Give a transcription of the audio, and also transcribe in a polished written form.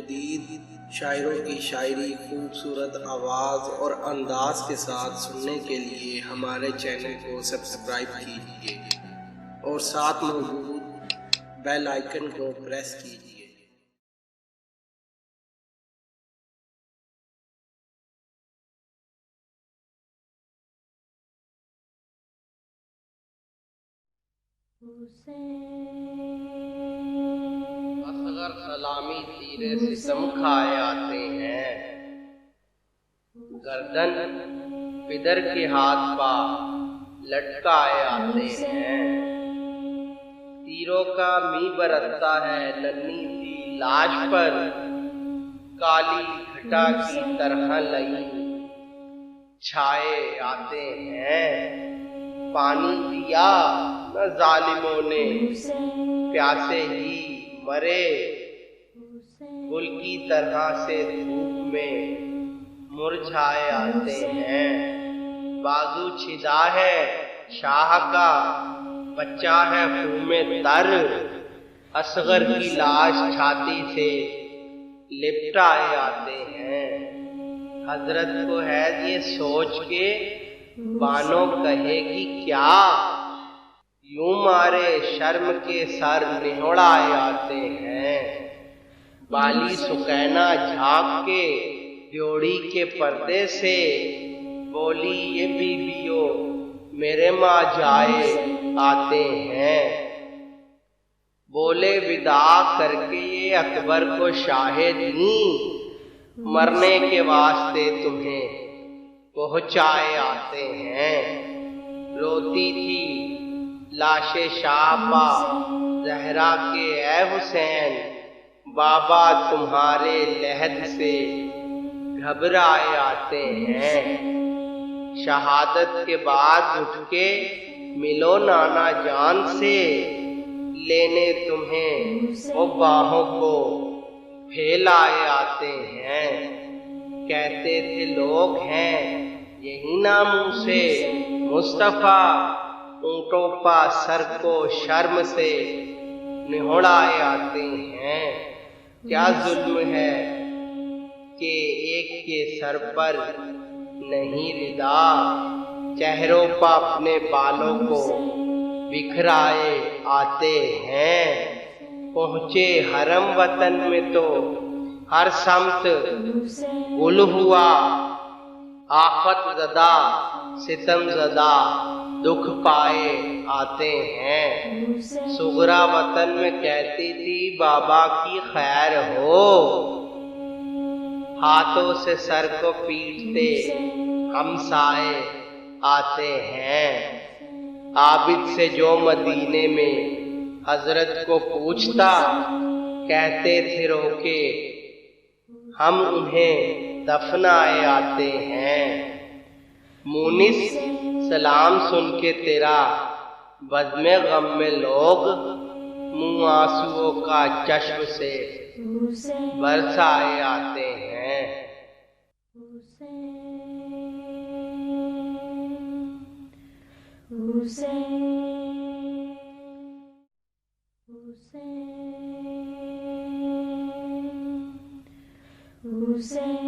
जदीद शायरों की शायरी खूबसूरत आवाज़ और अंदाज के साथ सुनने के लिए हमारे चैनल को सब्सक्राइब कीजिए और साथ मौजूद बेल आइकन को प्रेस कीजिए। असगर सलामी तीरे सितम खाए आते हैं, गर्दन पिदर के हाथ पा लटकाए आते हैं। तीरों का मी बरसता है नन्ही सी लाश पर, काली घटा की तरह लई छाए आते हैं। पानी दिया न जालिमों ने, प्यासे ही मरे, गुल की तरह से धूप में मुरझाए आते हैं। बाजू छिदा है शाह का, बच्चा है खून में तर, असगर की लाश छाती से लिपटाए आते हैं। हजरत को है ये सोच के बानो कहेगी क्या, यूं मारे शर्म के सर निहोड़ाए आते हैं। बाली सुकैना झांक के ड्योढ़ी के पर्दे से, बोली ये बीबियों मेरे माँ जाए आते हैं। बोले विदा करके ये अकबर को शाहिदी, मरने के वास्ते तुम्हें पहुंचाए आते हैं। रोती थी लाशे शाहपा जहरा के ऐ हुसैन, बाबा तुम्हारे लहद से घबराए आते हैं। शहादत के बाद उठ के मिलो नाना जान से, लेने तुम्हें वो बाहों को फैलाए आते हैं। कहते थे लोग हैं यही नामों से मुस्तफा, ऊंटों पा सर को शर्म से निहोड़ाए आते हैं। क्या जुल्म है कि एक के सर पर नहीं रिदा, चेहरों पा अपने बालों को बिखराए आते हैं। पहुंचे हरम वतन में तो हर समत गुल हुआ, आफत ज़दा सितम ज़दा दुख पाए आते हैं। सुगरा वतन में कहती थी बाबा की खैर हो, हाथों से सर को पीटते हमसाए आते हैं। आबिद से जो मदीने में हजरत को पूछता, कहते थे रोके हम उन्हें दफनाए आते हैं। मुनिस सलाम सुन के तेरा बज़्मे गम में लोग, मुँह आंसुओं का चश्म से बरसाए आते हैं। Hussein